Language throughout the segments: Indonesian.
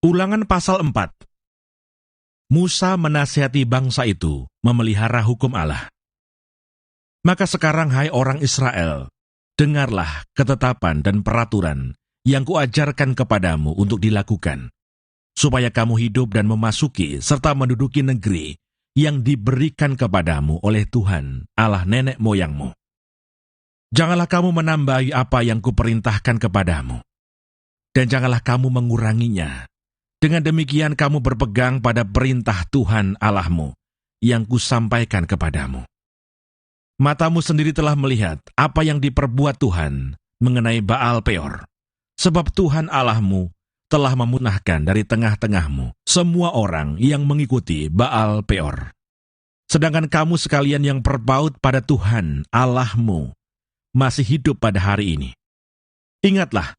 Ulangan pasal 4. Musa menasihati bangsa itu memelihara hukum Allah. Maka sekarang, hai orang Israel, dengarlah ketetapan dan peraturan yang kuajarkan kepadamu untuk dilakukan, supaya kamu hidup dan memasuki serta menduduki negeri yang diberikan kepadamu oleh Tuhan, Allah nenek moyangmu. Janganlah kamu menambahi apa yang kuperintahkan kepadamu, dan janganlah kamu menguranginya. Dengan demikian kamu berpegang pada perintah Tuhan Allahmu yang kusampaikan kepadamu. Matamu sendiri telah melihat apa yang diperbuat Tuhan mengenai Baal Peor, sebab Tuhan Allahmu telah memusnahkan dari tengah-tengahmu semua orang yang mengikuti Baal Peor. Sedangkan kamu sekalian yang berpaut pada Tuhan Allahmu masih hidup pada hari ini. Ingatlah,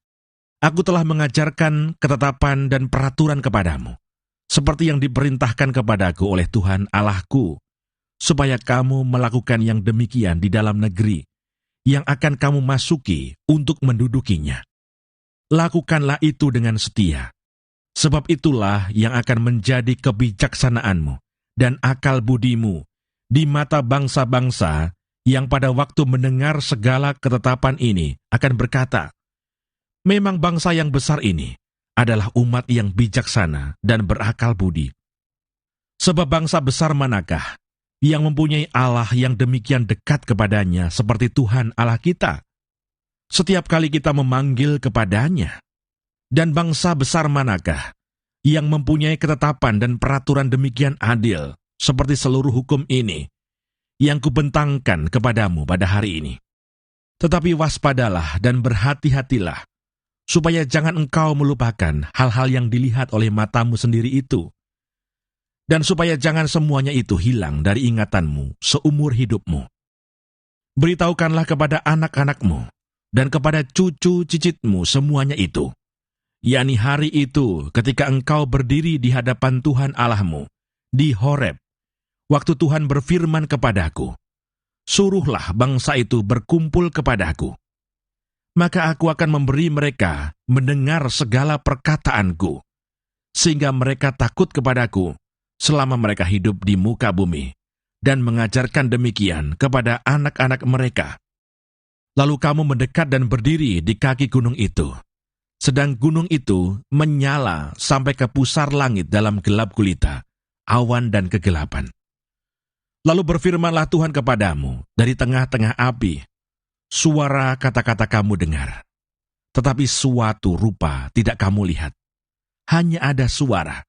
aku telah mengajarkan ketetapan dan peraturan kepadamu, seperti yang diperintahkan kepadaku oleh Tuhan Allahku, supaya kamu melakukan yang demikian di dalam negeri yang akan kamu masuki untuk mendudukinya. Lakukanlah itu dengan setia, sebab itulah yang akan menjadi kebijaksanaanmu dan akal budimu di mata bangsa-bangsa yang pada waktu mendengar segala ketetapan ini akan berkata, memang bangsa yang besar ini adalah umat yang bijaksana dan berakal budi. Sebab bangsa besar manakah yang mempunyai Allah yang demikian dekat kepadanya seperti Tuhan Allah kita, setiap kali kita memanggil kepadanya? Dan bangsa besar manakah yang mempunyai ketetapan dan peraturan demikian adil seperti seluruh hukum ini yang kubentangkan kepadamu pada hari ini? Tetapi waspadalah dan berhati-hatilah, supaya jangan engkau melupakan hal-hal yang dilihat oleh matamu sendiri itu, dan supaya jangan semuanya itu hilang dari ingatanmu seumur hidupmu. Beritahukanlah kepada anak-anakmu dan kepada cucu cicitmu semuanya itu, yakni hari itu ketika engkau berdiri di hadapan Tuhan Allahmu di Horeb, waktu Tuhan berfirman kepadaku, suruhlah bangsa itu berkumpul kepadaku. Maka aku akan memberi mereka mendengar segala perkataanku, sehingga mereka takut kepadaku selama mereka hidup di muka bumi, dan mengajarkan demikian kepada anak-anak mereka. Lalu kamu mendekat dan berdiri di kaki gunung itu, sedang gunung itu menyala sampai ke pusar langit dalam gelap gulita, awan dan kegelapan. Lalu berfirmanlah Tuhan kepadamu dari tengah-tengah api, suara kata-kata kamu dengar, tetapi suatu rupa tidak kamu lihat. Hanya ada suara.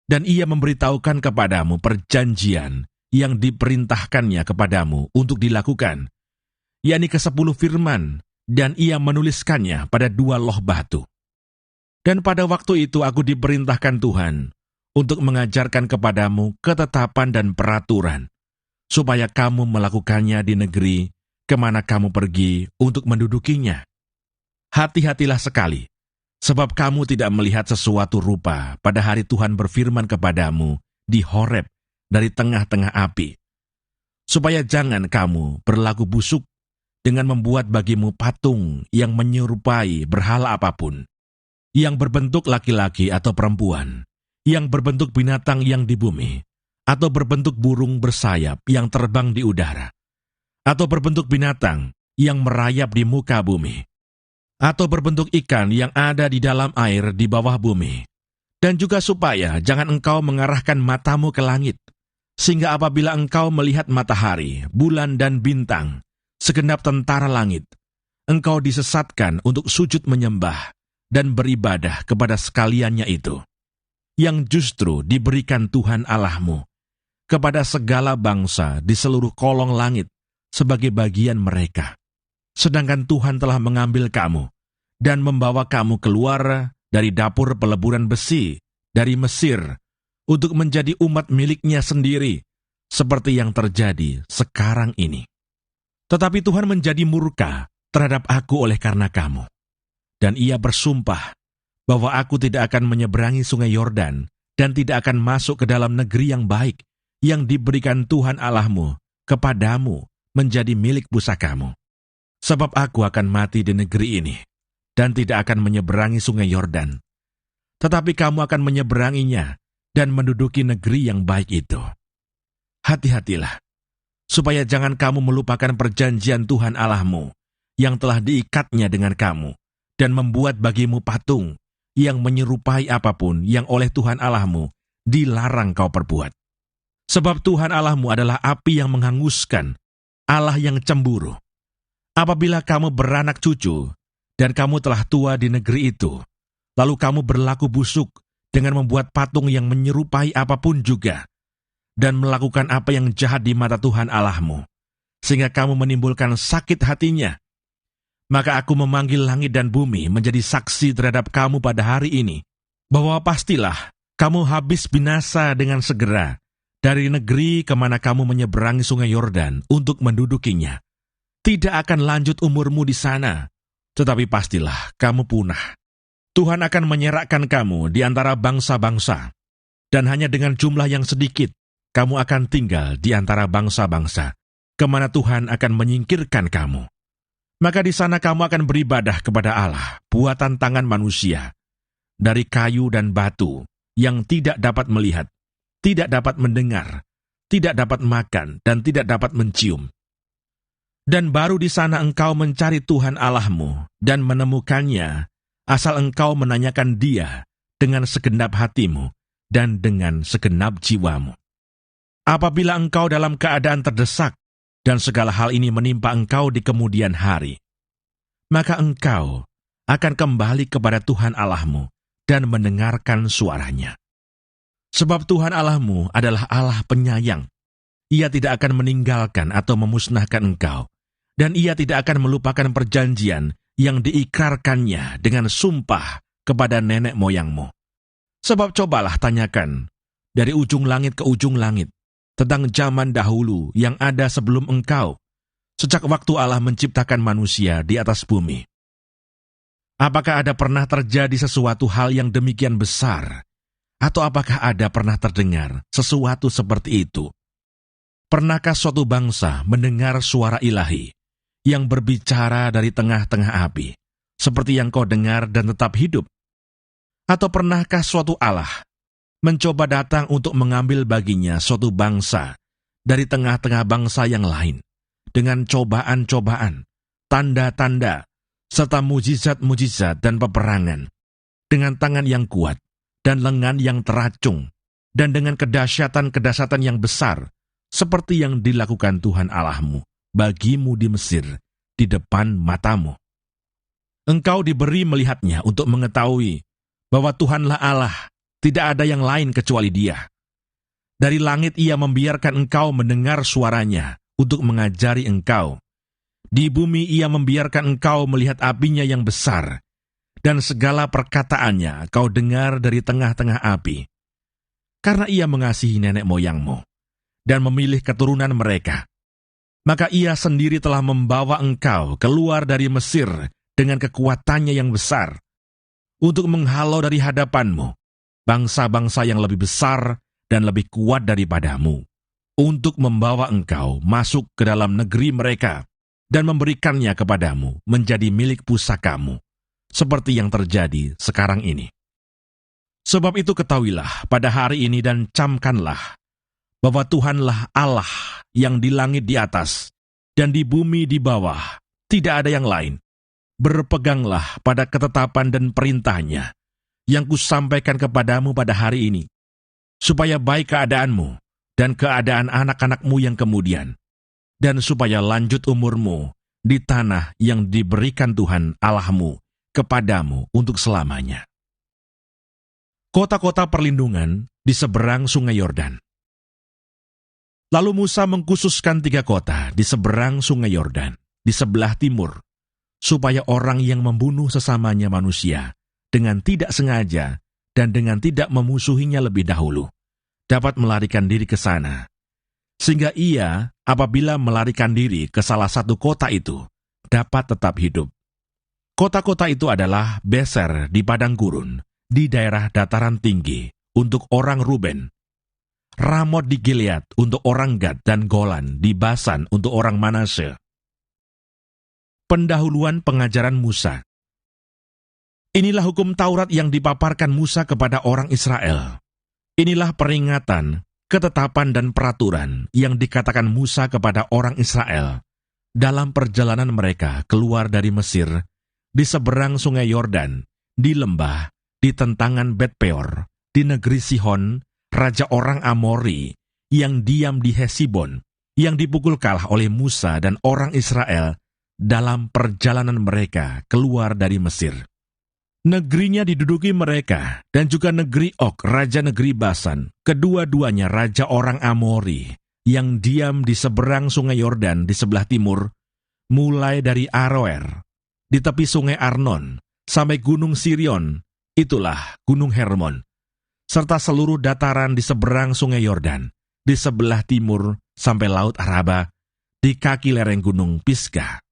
Dan ia memberitahukan kepadamu perjanjian yang diperintahkannya kepadamu untuk dilakukan, yakni ke-10 firman, dan ia menuliskannya pada 2 loh batu. Dan pada waktu itu aku diperintahkan Tuhan untuk mengajarkan kepadamu ketetapan dan peraturan, supaya kamu melakukannya di negeri kemana kamu pergi untuk mendudukinya. Hati-hatilah sekali, sebab kamu tidak melihat sesuatu rupa pada hari Tuhan berfirman kepadamu di Horeb dari tengah-tengah api, supaya jangan kamu berlaku busuk dengan membuat bagimu patung yang menyerupai berhala apapun, yang berbentuk laki-laki atau perempuan, yang berbentuk binatang yang di bumi, atau berbentuk burung bersayap yang terbang di udara, atau berbentuk binatang yang merayap di muka bumi, atau berbentuk ikan yang ada di dalam air di bawah bumi. Dan juga supaya jangan engkau mengarahkan matamu ke langit, sehingga apabila engkau melihat matahari, bulan dan bintang, segenap tentara langit, engkau disesatkan untuk sujud menyembah dan beribadah kepada sekaliannya itu, yang justru diberikan Tuhan Allahmu kepada segala bangsa di seluruh kolong langit sebagai bagian mereka. Sedangkan Tuhan telah mengambil kamu dan membawa kamu keluar dari dapur peleburan besi dari Mesir untuk menjadi umat miliknya sendiri, seperti yang terjadi sekarang ini. Tetapi Tuhan menjadi murka terhadap aku oleh karena kamu, dan ia bersumpah bahwa aku tidak akan menyeberangi sungai Yordan dan tidak akan masuk ke dalam negeri yang baik yang diberikan Tuhan Allahmu kepadamu menjadi milik pusakamu. Sebab aku akan mati di negeri ini, dan tidak akan menyeberangi sungai Yordan. tetapi kamu akan menyeberanginya dan menduduki negeri yang baik itu. Hati-hatilah, supaya jangan kamu melupakan perjanjian Tuhan Allahmu yang telah diikatnya dengan kamu, dan membuat bagimu patung yang menyerupai apapun yang oleh Tuhan Allahmu dilarang kau perbuat. Sebab Tuhan Allahmu adalah api yang menghanguskan, Allah yang cemburu. Apabila kamu beranak cucu, dan kamu telah tua di negeri itu, lalu kamu berlaku busuk dengan membuat patung yang menyerupai apapun juga, dan melakukan apa yang jahat di mata Tuhan Allahmu, sehingga kamu menimbulkan sakit hatinya, maka aku memanggil langit dan bumi menjadi saksi terhadap kamu pada hari ini, bahwa pastilah kamu habis binasa dengan segera dari negeri kemana kamu menyeberangi sungai Yordan untuk mendudukinya. Tidak akan lanjut umurmu di sana, tetapi pastilah kamu punah. Tuhan akan menyerahkan kamu di antara bangsa-bangsa, dan hanya dengan jumlah yang sedikit, kamu akan tinggal di antara bangsa-bangsa, kemana Tuhan akan menyingkirkan kamu. Maka di sana kamu akan beribadah kepada Allah, buatan tangan manusia, dari kayu dan batu, yang tidak dapat melihat, tidak dapat mendengar, tidak dapat makan, dan tidak dapat mencium. Dan baru di sana engkau mencari Tuhan Allahmu, dan menemukannya, asal engkau menanyakan Dia dengan segenap hatimu, dan dengan segenap jiwamu. Apabila engkau dalam keadaan terdesak, dan segala hal ini menimpa engkau di kemudian hari, maka engkau akan kembali kepada Tuhan Allahmu dan mendengarkan suaranya. Sebab Tuhan Allahmu adalah Allah penyayang. Ia tidak akan meninggalkan atau memusnahkan engkau, dan Ia tidak akan melupakan perjanjian yang diikrarkannya dengan sumpah kepada nenek moyangmu. Sebab cobalah tanyakan dari ujung langit ke ujung langit tentang zaman dahulu yang ada sebelum engkau, sejak waktu Allah menciptakan manusia di atas bumi. Apakah ada pernah terjadi sesuatu hal yang demikian besar? Atau apakah ada pernah terdengar sesuatu seperti itu? Pernahkah suatu bangsa mendengar suara ilahi yang berbicara dari tengah-tengah api, seperti yang kau dengar dan tetap hidup? Atau pernahkah suatu Allah mencoba datang untuk mengambil baginya suatu bangsa dari tengah-tengah bangsa yang lain, dengan cobaan-cobaan, tanda-tanda, serta mujizat-mujizat dan peperangan, dengan tangan yang kuat dan lengan yang teracung, dan dengan kedahsyatan-kedahsyatan yang besar, seperti yang dilakukan Tuhan Allahmu bagimu di Mesir, di depan matamu. Engkau diberi melihatnya untuk mengetahui bahwa Tuhanlah Allah, tidak ada yang lain kecuali Dia. Dari langit Ia membiarkan engkau mendengar suaranya untuk mengajari engkau. Di bumi Ia membiarkan engkau melihat apinya yang besar, dan segala perkataannya kau dengar dari tengah-tengah api. Karena Ia mengasihi nenek moyangmu, dan memilih keturunan mereka, maka Ia sendiri telah membawa engkau keluar dari Mesir dengan kekuatannya yang besar, untuk menghalau dari hadapanmu bangsa-bangsa yang lebih besar dan lebih kuat daripadamu, untuk membawa engkau masuk ke dalam negeri mereka, dan memberikannya kepadamu menjadi milik pusakamu, seperti yang terjadi sekarang ini. Sebab itu ketahuilah pada hari ini dan camkanlah, bahwa Tuhanlah Allah yang di langit di atas, dan di bumi di bawah, tidak ada yang lain. Berpeganglah pada ketetapan dan perintahnya, yang kusampaikan kepadamu pada hari ini, supaya baik keadaanmu, dan keadaan anak-anakmu yang kemudian, dan supaya lanjut umurmu di tanah yang diberikan Tuhan Allahmu kepadamu untuk selamanya. Kota-kota perlindungan di seberang sungai Yordan. Lalu Musa mengkhususkan 3 kota di seberang sungai Yordan, di sebelah timur, supaya orang yang membunuh sesamanya manusia dengan tidak sengaja dan dengan tidak memusuhinya lebih dahulu dapat melarikan diri ke sana, sehingga ia apabila melarikan diri ke salah satu kota itu dapat tetap hidup. Kota-kota itu adalah Beser di padang gurun, di daerah dataran tinggi untuk orang Ruben, Ramot di Gilead untuk orang Gad, dan Golan di Basan untuk orang Manase. Pendahuluan pengajaran Musa. Inilah hukum Taurat yang dipaparkan Musa kepada orang Israel. Inilah peringatan, ketetapan dan peraturan yang dikatakan Musa kepada orang Israel dalam perjalanan mereka keluar dari Mesir, di seberang sungai Yordan, di lembah, di tentangan Bet-peor, di negeri Sihon, raja orang Amori, yang diam di Hesibon, yang dipukul kalah oleh Musa dan orang Israel dalam perjalanan mereka keluar dari Mesir. Negerinya diduduki mereka, dan juga negeri Og, raja negeri Basan, kedua-duanya raja orang Amori, yang diam di seberang sungai Yordan di sebelah timur, mulai dari Aroer, di tepi sungai Arnon, sampai gunung Sirion, itulah gunung Hermon, serta seluruh dataran di seberang sungai Yordan, di sebelah timur sampai laut Araba, di kaki lereng gunung Pisgah.